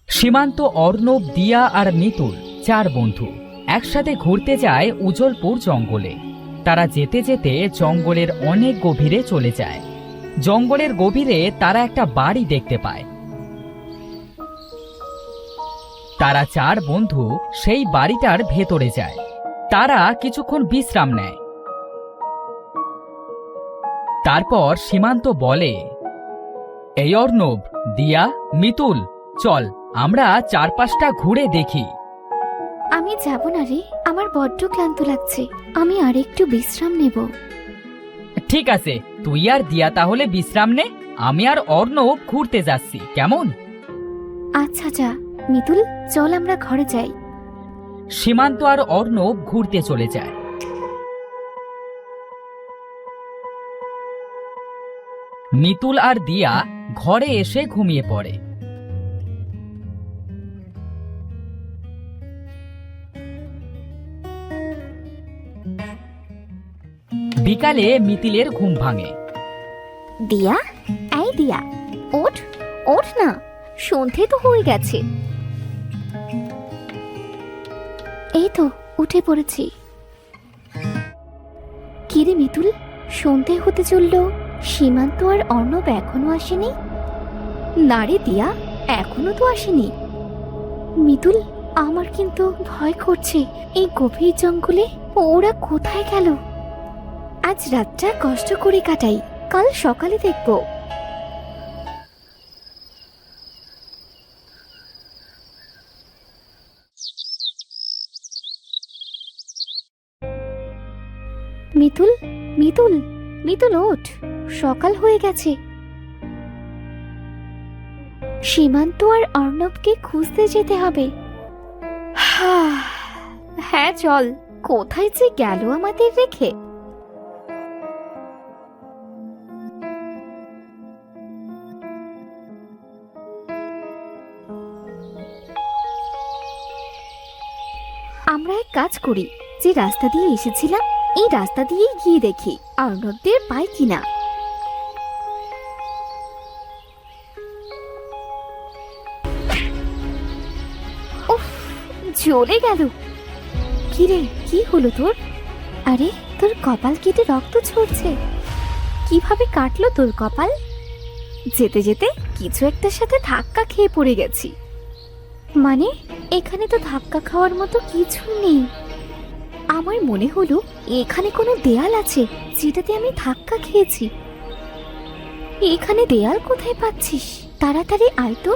সীমান্ত, অর্ণব, দিয়া আর মিতুল 4 বন্ধু একসাথে ঘুরতে যায় উজ্জ্বলপুর জঙ্গলে। তারা যেতে যেতে জঙ্গলের অনেক গভীরে চলে যায়। জঙ্গলের গভীরে তারা একটা বাড়ি দেখতে পায়। তারা 4 বন্ধু সেই বাড়িটার ভেতরে যায়। তারা কিছুক্ষণ বিশ্রাম নেয়। তারপর সীমান্ত বলে, এই অর্ণব, দিয়া, মিতুল, চল আমরা চারপাশটা ঘুরে দেখি। আমি যাব না রে, আমার বড্ড ক্লান্ত লাগছে, আমি আরেকটু বিশ্রাম নেব। ঠিক আছে, তুই আর দিয়া তাহলে বিশ্রাম নে, আমি আর অর্ণব ঘুরতে যাচ্ছি, কেমন? আচ্ছা যা। মিতুল, চল আমরা ঘরে যাই। সীমান্ত আর অর্ণব ঘুরতে চলে যায়। মিতুল আর দিয়া ঘরে এসে ঘুমিয়ে পড়ে। বিকালে মিতিলের ঘুম ভাঙে। দিয়া, এই দিয়া, ওঠ, ওঠ না, সন্ধে তো হয়ে গেছে। এই তো উঠে পড়েছি। কিরে মিতুল, সন্ধে হতে চললো, সীমান্ত আর অর্ণব এখনো আসেনি? না রে দিয়া, এখনো তো আসেনি। মিতুল, আমার কিন্তু ভয় করছে, এই গভীর জঙ্গলে ওরা কোথায় গেল? আজ রাতটা কষ্ট করে কাটাই, কাল সকালে দেখব। মিতুল, মিতুল, মিতুল ওঠ, সকাল হয়ে গেছে। সীমান্ত আর অর্ণবকে খুঁজতে যেতে হবে। হ্যাঁ চল, কোথায় যে গেল আমাদের রেখে। আমরা এক কাজ করি, যে রাস্তা দিয়ে এসেছিলাম এই রাস্তা দিয়েই গিয়ে দেখি অর্ণবদের পাই কিনা। উফ, জ্বলে গেল। কিরে, কি হলো তোর? আরে, তোর কপাল কেটে রক্ত ঝরছে। কিভাবে কাটলো তোর কপাল? যেতে যেতে কিছু একটার সাথে ধাক্কা খেয়ে পড়ে গেছি। মানে, এখানে তো ধাক্কা খাওয়ার মতো কিছু নেই। আমার মনে হলো এখানে কোনো দেয়াল আছে যেটাতে আমি ধাক্কা খেয়েছি। এখানে দেয়াল কোথায় পাচ্ছিস? তাড়াতাড়ি আয় তো।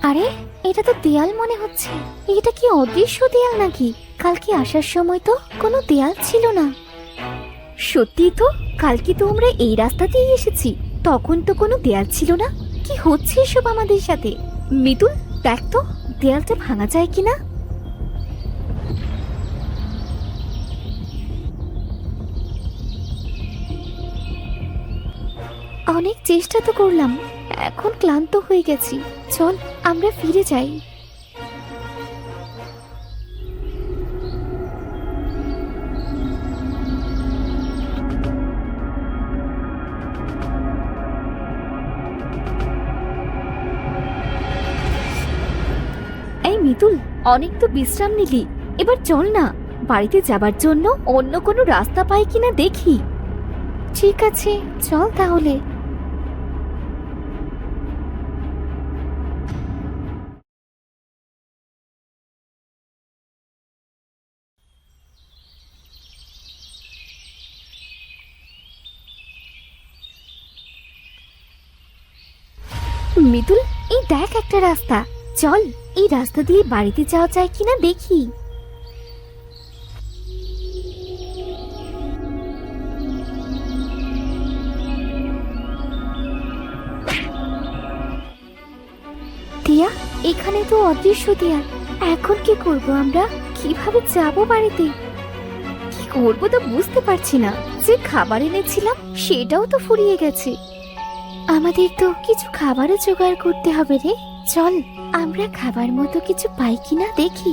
আরে, এটা তো দেয়াল মনে হচ্ছে। এটা কি অদৃশ্য দেয়াল নাকি? কালকে আসার সময় তো কোনো দেয়াল ছিল না। সত্যি তো, কালকে তো আমরা এই রাস্তা দিয়ে এসেছি, তখন তো কোনো দেয়াল ছিল না। কি হচ্ছে এসব আমাদের সাথে? মিতুল, দেখ তো দেয়ালটা ভাঙা যায় কিনা। অনেক চেষ্টা তো করলাম, এখন ক্লান্ত হয়ে গেছি। চল আমরা ফিরে যাই। এই মিতুল, অনেক তো বিশ্রাম নিলি, এবার চল না, বাড়িতে যাবার জন্য অন্য কোনো রাস্তা পাই কিনা দেখি। ঠিক আছে, চল তাহলে। মিতুল, এই দেখ একটা রাস্তা, চল এই রাস্তা দিয়ে বাড়িতে যাওয়া যায় কিনা দেখি। দিয়া, এখানে তো অদৃশ্য দেয়াল, এখন কি করব আমরা? কিভাবে যাব বাড়িতে? কি করবো তো বুঝতে পারছি না। যে খাবার এনেছিলাম সেটাও তো ফুরিয়ে গেছে। আমাদের তো কিছু খাবারও জোগাড় করতে হবে রে। চল আমরা খাবার মতো কিছু পাই কিনা দেখি।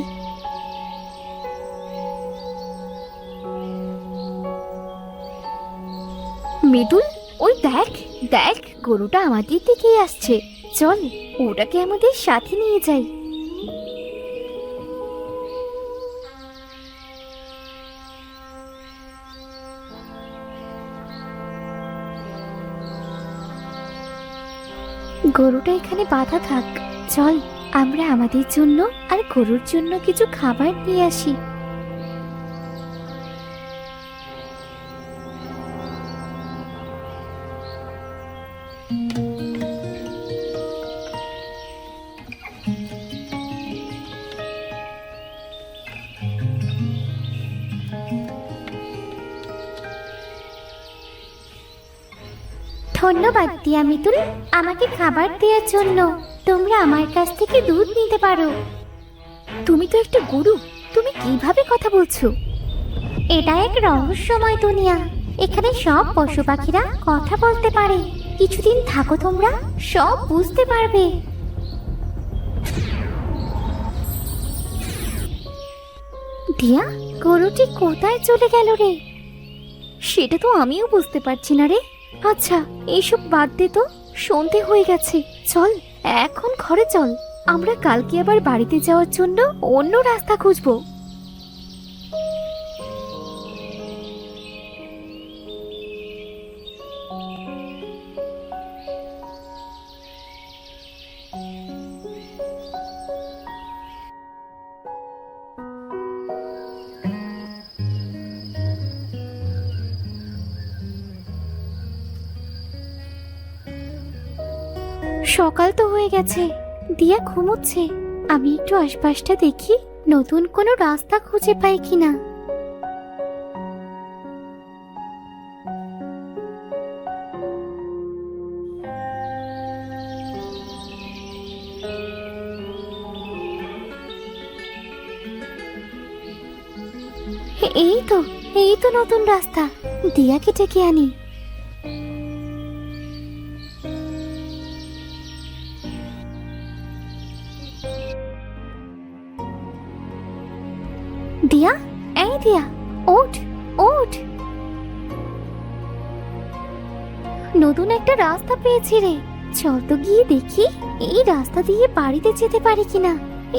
মিতুল, ওই দেখ দেখ, গরুটা আমাদের দিকেই আসছে। চল, ওটাকে আমাদের সাথে নিয়ে যাই। গরুটা এখানে বাঁধা থাক। চল, আমরা আমাদের জন্য আর গরুর জন্য কিছু খাবার নিয়ে আসি। ধন্যবাদ দিয়া মিতুল, আমাকে খাবার দেওয়ার জন্য। তোমরা আমার কাছ থেকে দুধ নিতে পারো। তুমি তো একটা গরু, তুমি কিভাবে কথা বলছো? এটা এক রহস্যময় দুনিয়া। এখানে সব পশু পাখিরা কথা বলতে পারে। কিছুদিন থাকো, তোমরা সব বুঝতে পারবে। দিয়া, গরুটি কোথায় চলে গেল রে? সেটা তো আমিও বুঝতে পারছি না রে। আচ্ছা, এইসব বাদ দে তো, সন্ধে হয়ে গেছে। চল, এখন ঘরে চল। আমরা কালকে আবার বাড়িতে যাওয়ার জন্য অন্য রাস্তা খুঁজবো। সকাল তো হয়ে গেছে, দিয়া ঘুমোচ্ছে। আমি একটু আশপাশটা দেখি, নতুন কোনো রাস্তা খুঁজে পাই কিনা। এই তো নতুন রাস্তা। দিয়াকে ডেকে আনি। দিয়া, এই দিয়া, ওঠ ওঠ। নতুন একটা রাস্তা পেয়েছি রে। চল তো গিয়ে দেখি এই রাস্তা দিয়ে বাড়িতে যেতে পারি কিনা।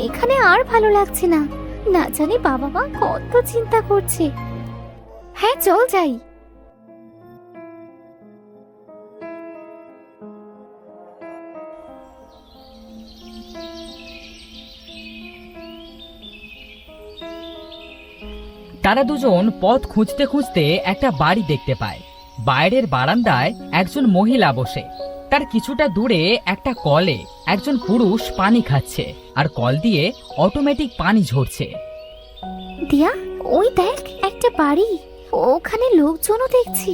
এখানে আর ভালো লাগছে না, না জানি বাবা মা কত চিন্তা করছে। হ্যাঁ, চল যাই। তারা দুজন পথ খুঁজতে খুঁজতে একটা বাড়ি দেখতে পায়। বাইরের বারান্দায় একজন মহিলা বসে। তার কিছুটা দূরে একটা কলে একজন পুরুষ পানি খাচ্ছে, আর কল দিয়ে অটোমেটিক পানি ঝরছে। দিয়া, ওই দেখ একটা বাড়ি, ওখানে লোকজনও দেখছি।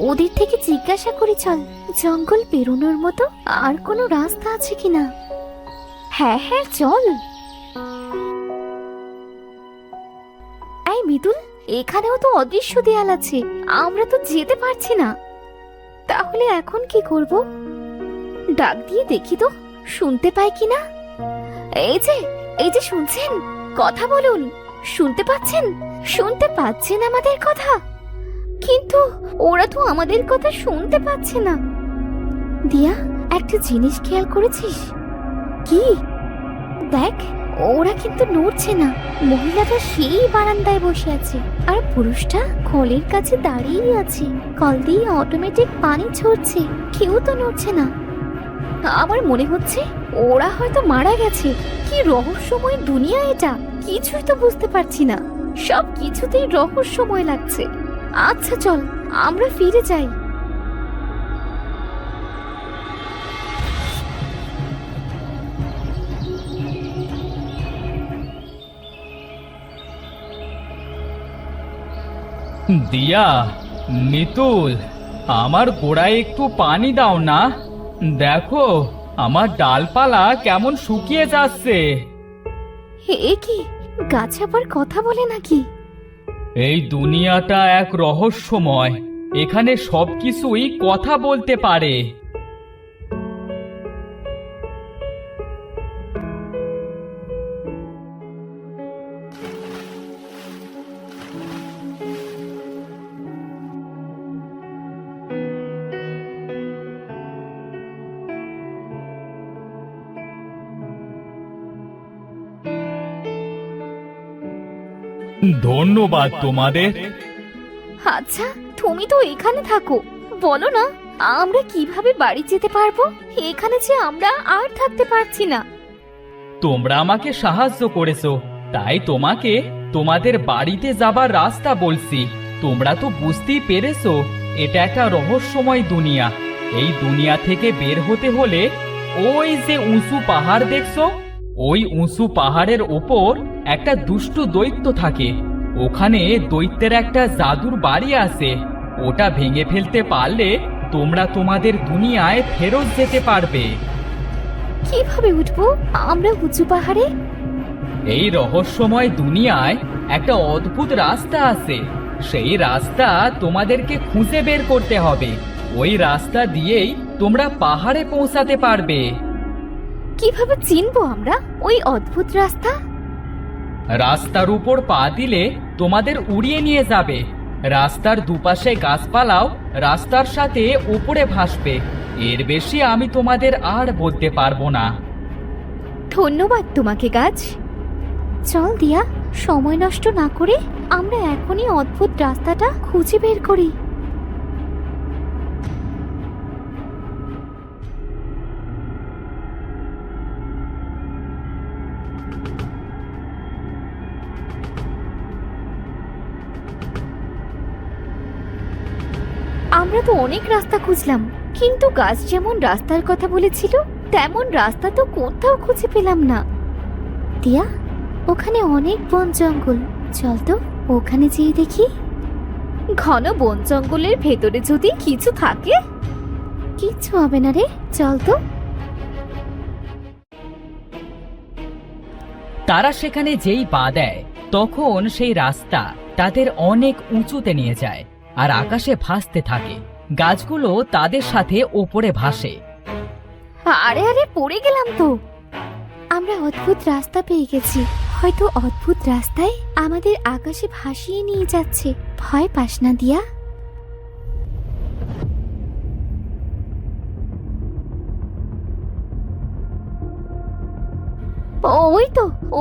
ওদের থেকে জিজ্ঞাসা করি চল, জঙ্গল পেরোনোর মতো আর কোনো রাস্তা আছে কিনা। হ্যাঁ হ্যাঁ, চল। এই মিতুল, এখানেও তো অদৃশ্য দেয়াল আছে, আমরা তো যেতে পারছি না। তাহলে এখন কি করব? ডাক দিয়ে দেখি তো, শুনতে পাই কিনা। এই যে শুনছেন? কথা বলুন। শুনতে পাচ্ছেন? শুনতে পাচ্ছেন আমাদের কথা? কিন্তু ওরা তো আমাদের কথা শুনতে পাচ্ছে না। দিয়া, একটা জিনিস খেয়াল করেছিস? কি? দেখ, ওরা কিন্তু নড়ছে না। মহিলাটা সেই বারান্দায় বসে আছে, আর পুরুষটা কলের কাছে দাঁড়িয়ে আছে। কল দিয়ে অটোমেটিক পানি ঝরছে, কেউ তো নড়ছে না। আমার মনে হচ্ছে ওরা হয়তো মারা গেছে। কি রহস্যময় দুনিয়া এটা, কিছুই তো বুঝতে পারছি না। সব কিছুতেই রহস্যময় লাগছে। আচ্ছা চল, আমরা ফিরে যাই। দিয়া, মিতুল, আমার গোড়ায় একটু পানি দাও না। দেখো, আমার ডালপালা কেমন শুকিয়ে যাচ্ছে। এ কি, গাছ আবার কথা বলে নাকি? এই দুনিয়াটা এক রহস্যময়। এখানে সবকিছুই কথা বলতে পারে। ধন্যবাদ তোমাদের। আচ্ছা, তুমি তো এখানে থাকো, বলো না আমরা কিভাবে বাড়ি যেতে পারবো? এখানে যে আমরা আর থাকতে পারছি না। তোমরা আমাকে সাহায্য করেছো, তাই তোমাকে তোমাদের বাড়িতে যাবার রাস্তা বলছি। তোমরা তো বুঝতেই পেরেছো এটা একটা রহস্যময় দুনিয়া। এই দুনিয়া থেকে বের হতে হলে ওই যে উঁচু পাহাড় দেখছো, ওই উঁচু পাহাড়ের ওপর একটা দুষ্টু দৈত্য থাকে। ওখানে দৈত্যের একটা জাদুর বাড়ি আছে। ওটা ভেঙে ফেলতে পারলে তোমরা তোমাদের দুনিয়ায় ফেরত যেতে পারবে। কিভাবে উঠবো আমরা উঁচু পাহাড়ে? এই রহস্যময় দুনিয়ায় একটা অদ্ভুত রাস্তা আছে। সেই রাস্তা তোমাদেরকে খুঁজে বের করতে হবে। ওই রাস্তা দিয়েই তোমরা পাহাড়ে পৌঁছাতে পারবে। কিভাবে চিনবো আমরা ওই অদ্ভুত রাস্তা? রাস্তার উপর পা দিলে তোমাদের উড়িয়ে নিয়ে যাবে। রাস্তার দুপাশে গাছপালাও রাস্তার সাথে উপরে ভাসবে। এর বেশি আমি তোমাদের আর বলতে পারবো না। ধন্যবাদ তোমাকে গাছ। চল দিয়া, সময় নষ্ট না করে আমরা এখনই অদ্ভুত রাস্তাটা খুঁজে বের করি। আমরা তো অনেক রাস্তা খুঁজলাম, কিন্তু গাছ যেমন রাস্তার কথা বলেছিল তেমন রাস্তা তো কোথাও খুঁজে পেলাম না। দিয়া, ওখানে অনেক বন জঙ্গল, চল তো ওখানে যেয়ে দেখি। ঘন বন জঙ্গলের ভেতরে যদি কিছু থাকে? কিচ্ছু হবে না রে, চল তো। তারা সেখানে যেই পা দেয় তখন সেই রাস্তা তাদের অনেক উঁচুতে নিয়ে যায় আর আকাশে ভাসতে থাকে। গাছগুলো তাদের সাথে ওপরে ভাসে। আরে আরে, পড়ে গেলাম তো। আমরা অদ্ভুত রাস্তা পেয়ে গেছি। হয়তো অদ্ভুত রাস্তায় আমাদের আকাশে ভাসিয়ে নিয়ে যাচ্ছে। ভয় পাস না দিয়া।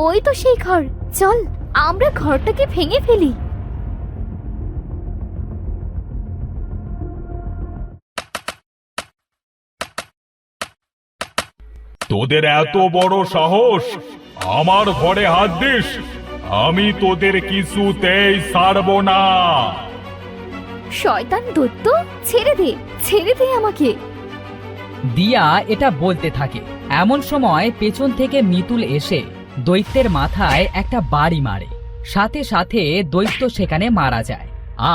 ওই তো সেই ঘর। চল আমরা ঘরটাকে ভেঙে ফেলি। তোদের এত বড় সাহস আমার ঘরে হাত দিস? আমি তোদের কিছুতেই ছাড়বো না। শয়তান দৈত্য, ছেড়ে দে আমাকে। দিয়া এটা বলতে থাকে। এমন সময় পেছন থেকে মিতুল এসে দৈত্যের মাথায় একটা বাড়ি মারে। সাথে সাথে দৈত্য সেখানে মারা যায়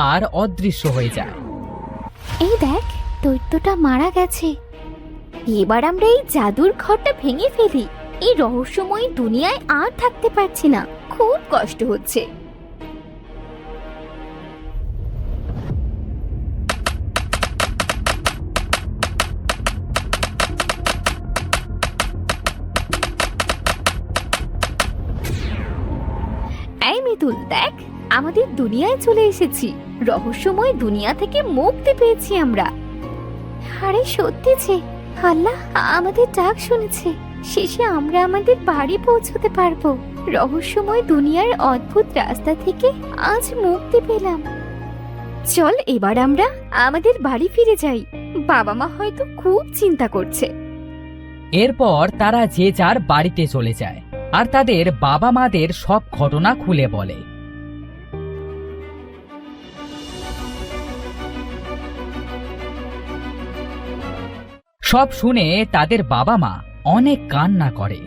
আর অদৃশ্য হয়ে যায়। এই দেখ, দৈত্যটা মারা গেছে। এবার আমরা এই জাদুর ঘরটা ভেঙে ফেলি। এই রহস্যময় দুনিয়ায় আর থাকতে পারছি না, খুব কষ্ট হচ্ছে। এই মিতুল, দেখ আমাদের দুনিয়ায় চলে এসেছি। রহস্যময় দুনিয়া থেকে মুক্তি পেয়েছি আমরা। আরে সত্যি, আল্লাহ আমাদের ডাক শুনেছে। শেষে আমরা আমাদের বাড়ি পৌঁছতে পারবো। রহস্যময় দুনিয়ার অদ্ভুত রাস্তা থেকে আজ মুক্তি পেলাম। চল এবার আমরা আমাদের বাড়ি ফিরে যাই। বাবা মা হয়তো খুব চিন্তা করছে। এরপর তারা যে যার বাড়িতে চলে যায় আর তাদের বাবা মাদের সব ঘটনা খুলে বলে। সব শুনে তাদের বাবা মা অনেক কান্না করে।